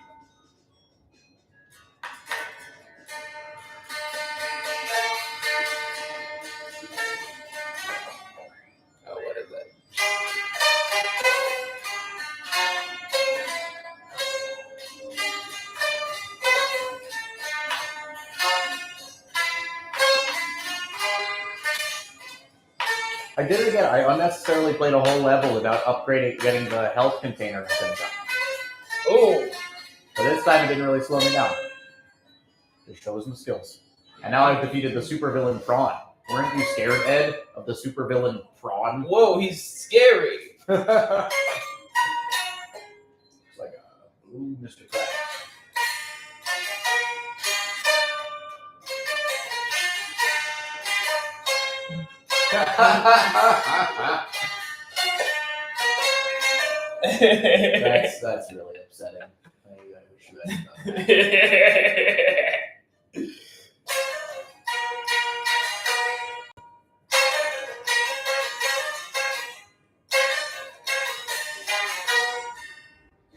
Oh, what is that? I did it again. I unnecessarily played a whole level without getting the health container at the same time. Oh, But this time it didn't really slow me down. Just shows some skills. And now I've defeated the supervillain Prawn. Weren't you scared, Ed, of the supervillain Prawn? whoa, he's scary. It's like, ooh, Mr. Krabs. That's really upsetting. I wish you hadn't done that.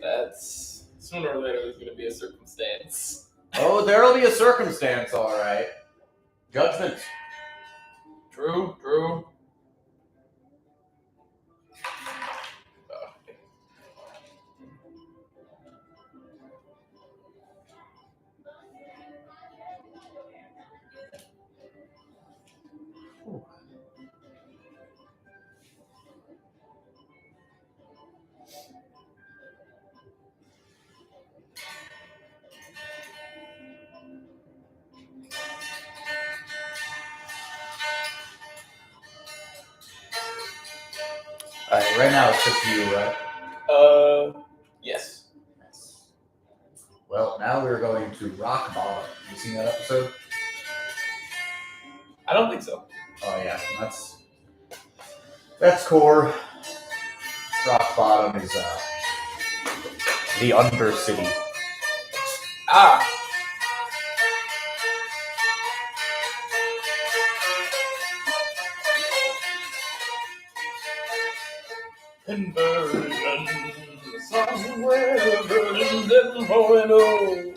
That's sooner or later there's going to be a circumstance. Oh, there'll be a circumstance, all right. Judgment. True, true. Alright, right now it's just you, right? Yes. Yes. Well, now we're going to Rock Bottom. You seen that episode? I don't think so. Oh yeah, that's core. Rock Bottom is the Undercity. Ah. Conversion somewhere burning them rolling over.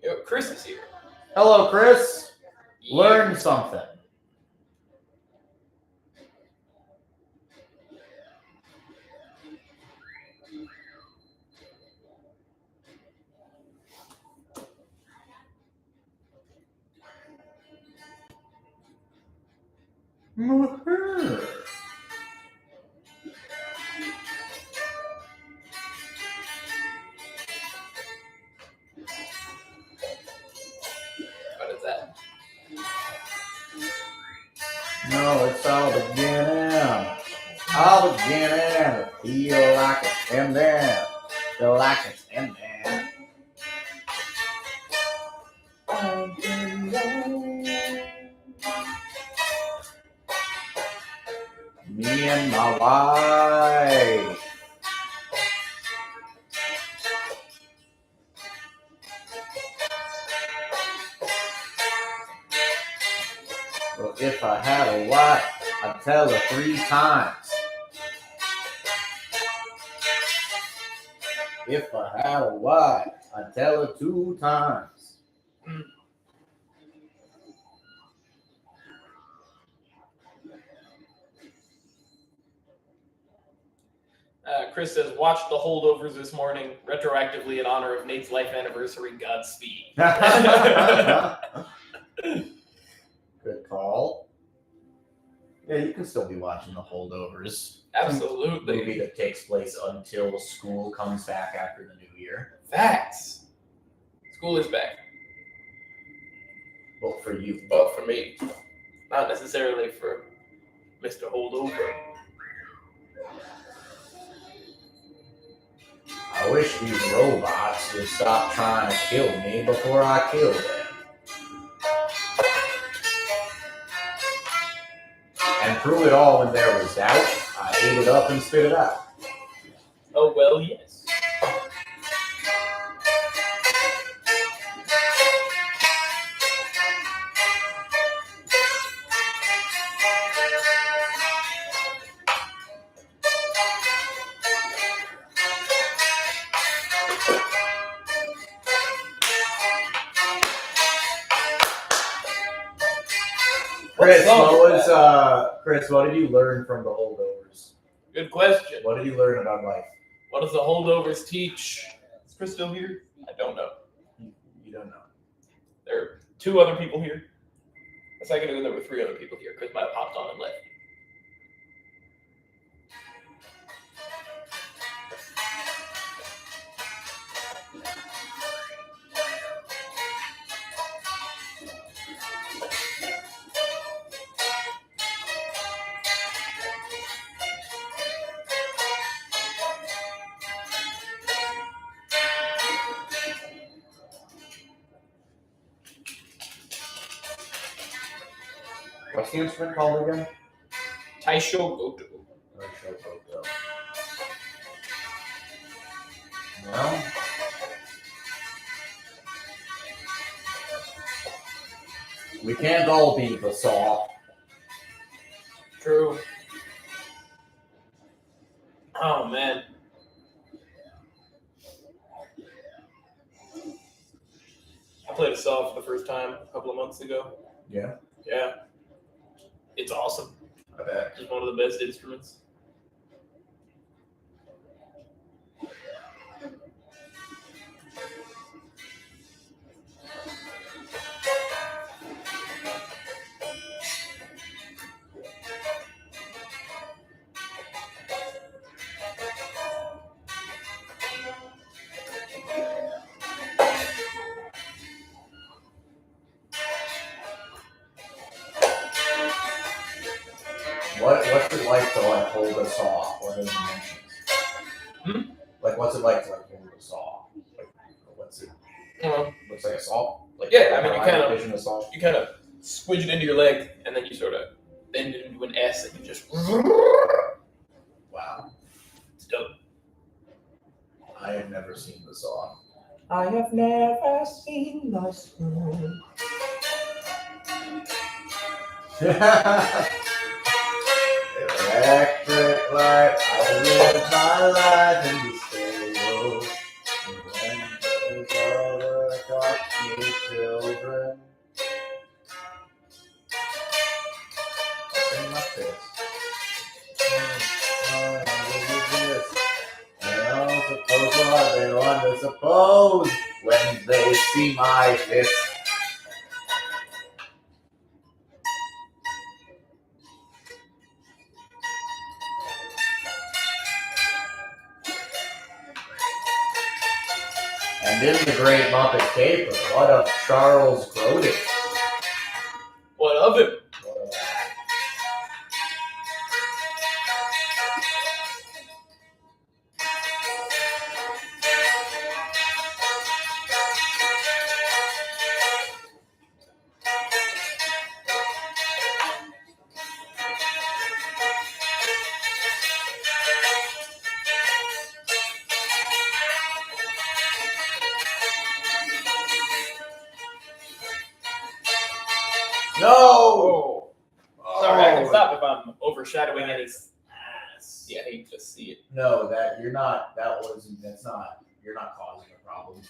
Yo, Chris is here. Hello, Chris. Learn something. What is that? No, it's all beginning. All beginning. Feel like it's ending. Feel like it's ending. Me and my wife. Well, if I had a wife, I'd tell her 3 times. If I had a wife, I'd tell her 2 times. Chris says, watched the holdovers this morning, retroactively in honor of Nate's life anniversary. Godspeed. Good call. Yeah, you can still be watching the holdovers. Absolutely. Movie that takes place until school comes back after the new year. Facts. School is back. Well, for you. Well, for me. Not necessarily for Mr. Holdover. I wish these robots would stop trying to kill me before I kill them. And through it all, when there was doubt, I ate it up and spit it out. Oh, well, yes. Chris, what did you learn from the holdovers? Good question. What did you learn about life? What does the holdovers teach? Is Chris still here? I don't know. You don't know. There are 2 other people here. A second ago, there were 3 other people here. Chris might have hopped on and left. What's the instrument called again? Taisho Goto. Well, we can't all be the saw. True. Oh, man. I played a saw for the first time a couple of months ago. Yeah. Yeah. It's awesome. I bet. It's one of the best instruments. What's it like to like hold a saw? What are the dimensions? Like what's it like to like hold a saw? Like what's it? Looks like a saw. Like Yeah, I mean, envision a saw. you kind of squidge it into your leg, and then you sort of bend it into an S, and you just. Wow. It's dope. I have never seen the saw. I have never seen the sun. Electric light, I live my life in the stable. And when there's other cocky children, sing like this. I don't suppose what they want to suppose when they see my fist. And in the Great Muppet Caper, what of Charles Grodin? What of him? What of that? No! Oh. Sorry, I can Oh. stop if I'm overshadowing any. Yeah, I hate to see it. No, that you're not. That's not. You're not causing a problem.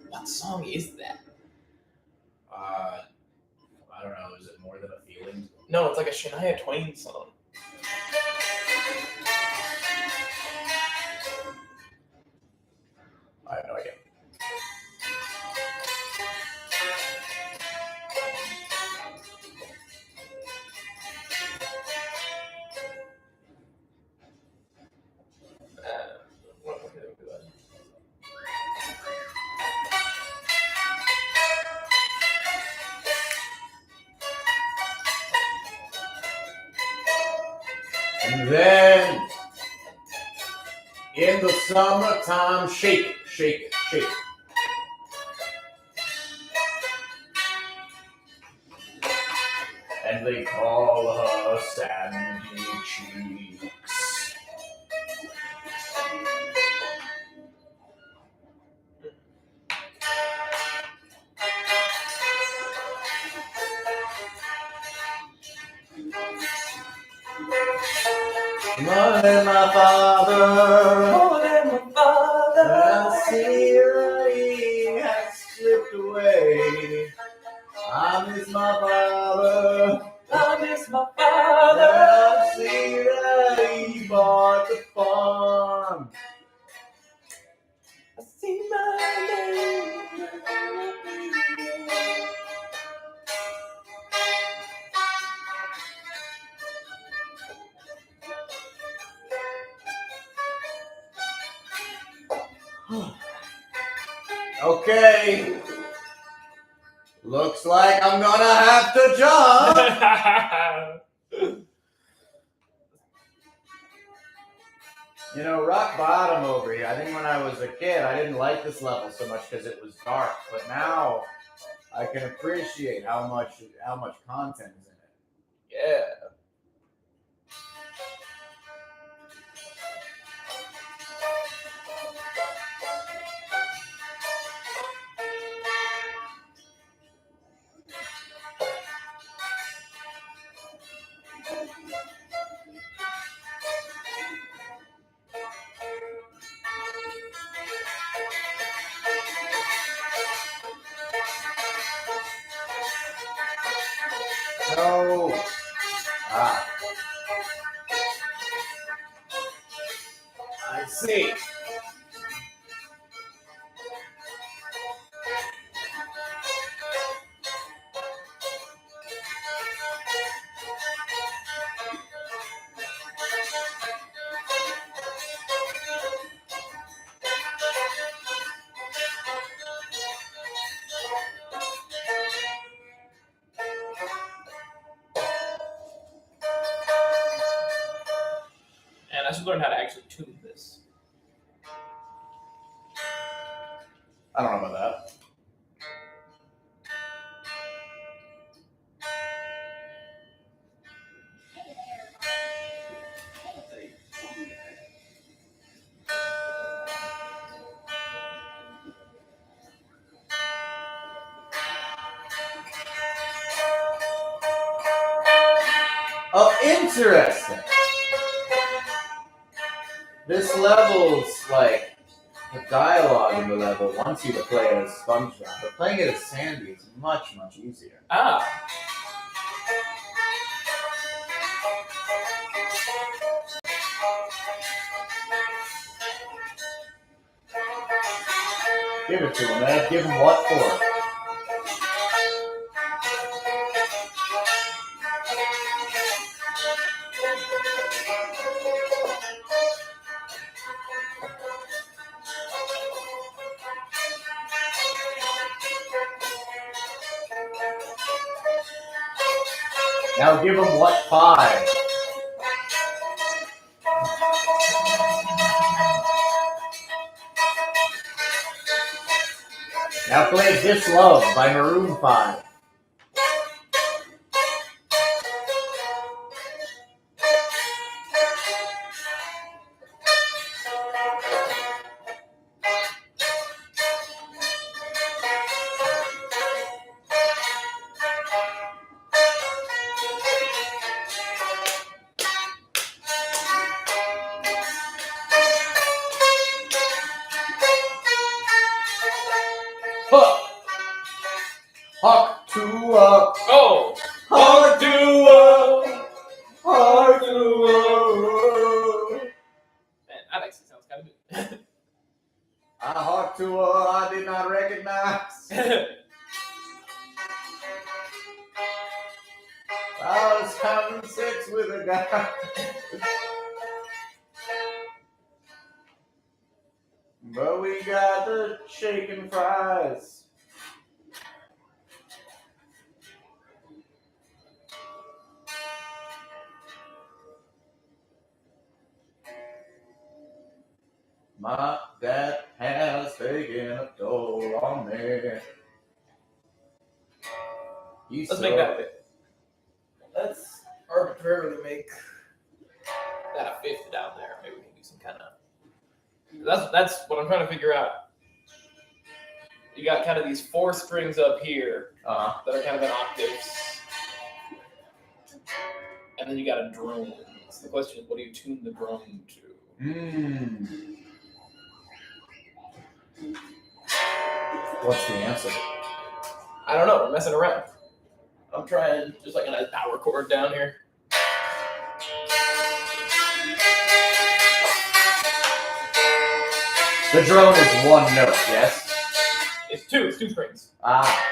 What song is that? I don't know. Is it More Than a Feeling? No, it's like a Shania Twain song. I have no idea. And then in the summertime, shake, shake, shake. And they call her Sandy Cheeks. More than my father. More than my father. I see that he has slipped away. I miss my father. I miss my father. I see that he bought the farm. I see my name. Okay. Looks like I'm gonna have to jump. You know, rock bottom over here. I think when I was a kid, I didn't like this level so much because it was dark. But now I can appreciate how much content is in it. Yeah. No. Ah. I see. should learn how to actually tune this. I don't know about that. Oh, interesting. This level's like the dialogue in the level wants you to play it as SpongeBob, but playing it as Sandy is much, much easier. Ah. Give it to him, man. Give him what for? Now give him what 5? Now play This Love by Maroon 5. Hawk to Oh! Hawk to Hawk to Man, that actually sounds kind of good. I hawk to I did not recognize. I was having sex with a guy. But we got the chicken fries. My dad has taken a toll on me. Let's make that fit. Let's arbitrarily make that a 5th down there. Maybe we can do some kind of. That's what I'm trying to figure out. You got kind of these 4 strings up here that are kind of in octaves, and then you got a drone. So the question is, what do you tune the drone to? What's the answer? I don't know. We're messing around. I'm trying just like a nice power chord down here. The drone is 1 note, yes? It's 2 strings. Ah.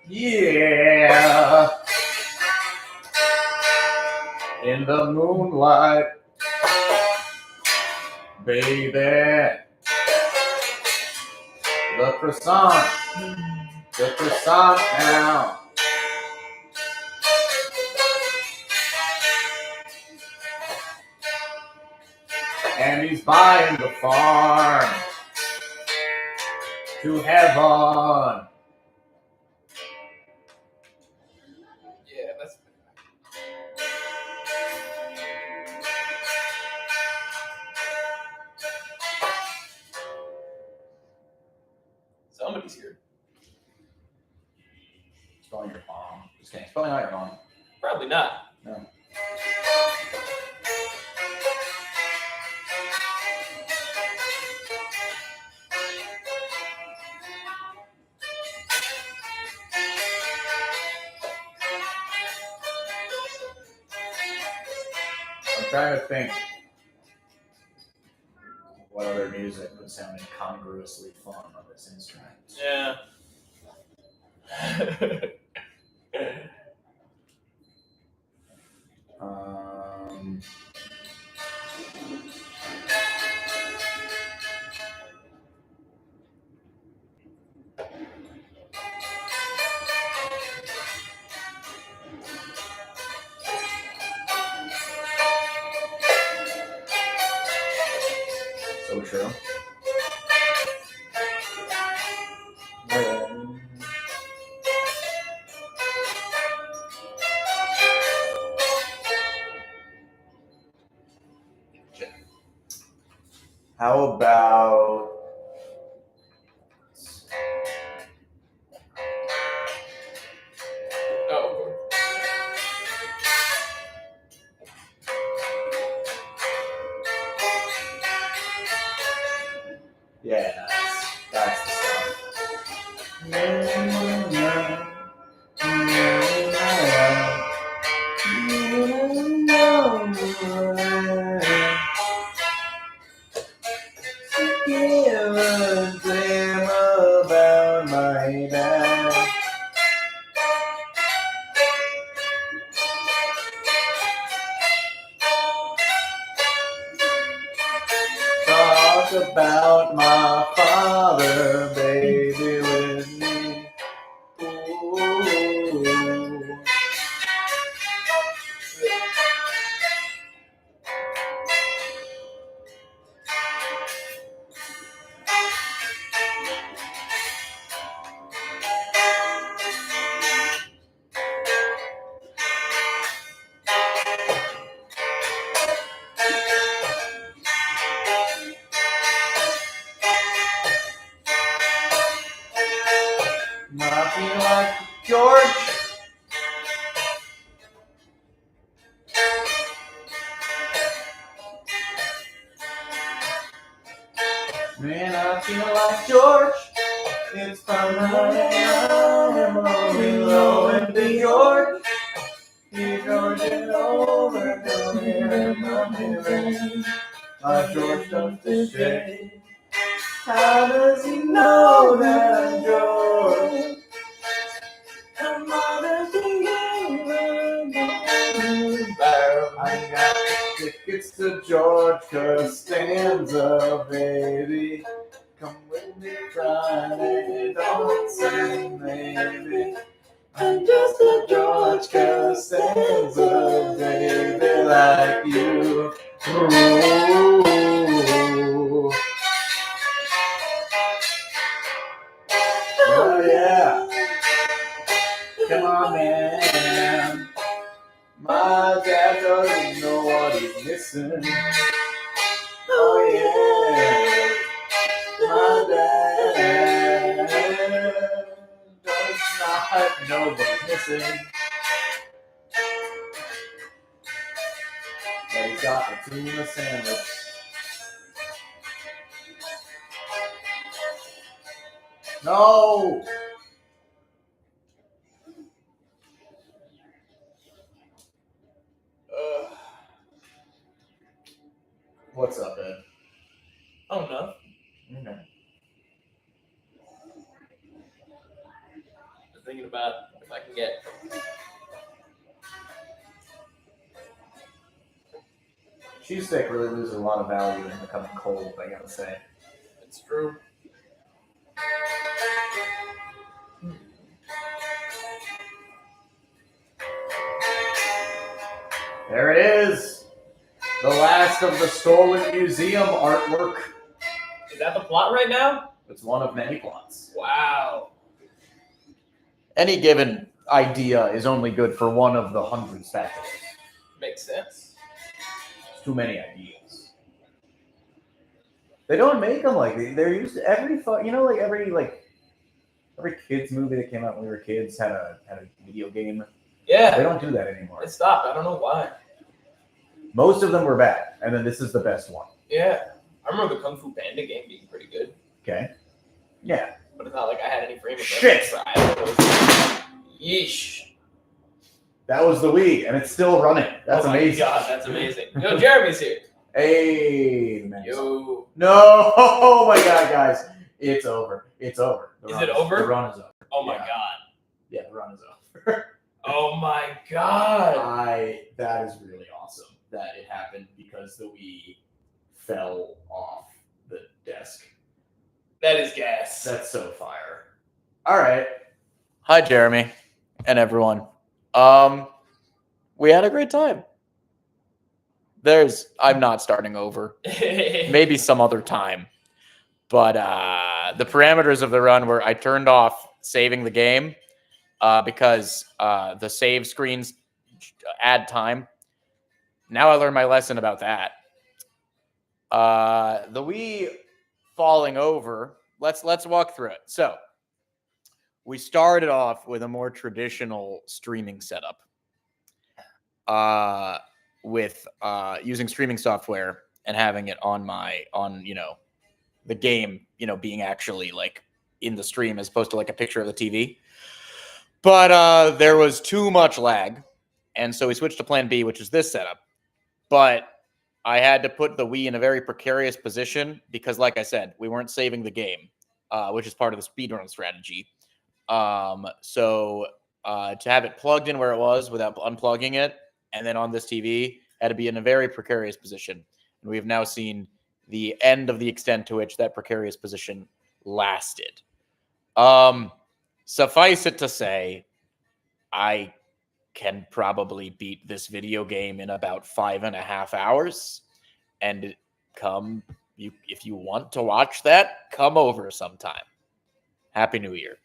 Yeah. In the moonlight, baby. The croissant now. And he's buying the farm. to heaven. Yeah, that's. Somebody's here. Spelling your mom. Just kidding. Spelling out your mom. Probably not. No. I'm trying to think what other music would sound incongruously fun on this instrument. Yeah. Um, so true. How about Oh. yeah, that's the stuff. Dream about my dad. Talk about my father, baby, with me. Ooh. Nothing like George. Man, I feel like George. It's from I'm only low and big George. He's George and over, come here and come here. My George does the shake. How does he know that I'm George? Come on and sing I got tickets to George Costanza, baby. Come with me Friday, don't say maybe. I'm just a George Costanza, baby, like you. Ooh. Oh yeah. Come on, man. My dad doesn't know what he's missing. Oh yeah. My dad does not know what's missing. But he's got a tuna sandwich. No! What's up, Ed? Oh no. Okay. I'm thinking about if I can get. Cheesesteak really loses a lot of value in becoming cold, I gotta say. It's true. There it is! The last of the stolen museum artwork. Is that the plot right now? It's one of many plots. Wow. Any given idea is only good for one of the 100 specials. Makes sense. It's too many ideas. They don't make them like they're used to every every kids movie that came out when we were kids had a video game. They Yeah. don't do that anymore. It stopped. I don't know why. Most of them were bad, and then this is the best one. Yeah. I remember the Kung Fu Panda game being pretty good, Okay. Yeah. but it's not like I had any frame of Shit. reference. Yeesh. That was the Wii, and it's still running. That's oh my amazing. God, that's amazing. Yo, Jeremy's here. Hey, man. Yo. No! Oh my God, guys. It's over. It's over. Is it over? The run is over. Oh my Yeah. God. Yeah, the run is over. Oh my God. That is really awesome that it happened because the Wii fell off the desk. That is gas. That's so fire. All right. Hi, Jeremy, and everyone. We had a great time. I'm not starting over. Maybe some other time. But the parameters of the run were I turned off saving the game because the save screens add time. Now I learned my lesson about that. The Wii falling over. Let's walk through it. So we started off with a more traditional streaming setup. With using streaming software and having it on the game, being actually like in the stream as opposed to like a picture of the TV. But there was too much lag. And so we switched to plan B, which is this setup. But I had to put the Wii in a very precarious position because, like I said, we weren't saving the game, which is part of the speedrun strategy. So to have it plugged in where it was without unplugging it, and then on this TV, had to be in a very precarious position. And we have now seen the end of the extent to which that precarious position lasted. Suffice it to say, I can probably beat this video game in about 5.5 hours. And if you want to watch that, come over sometime. Happy New Year.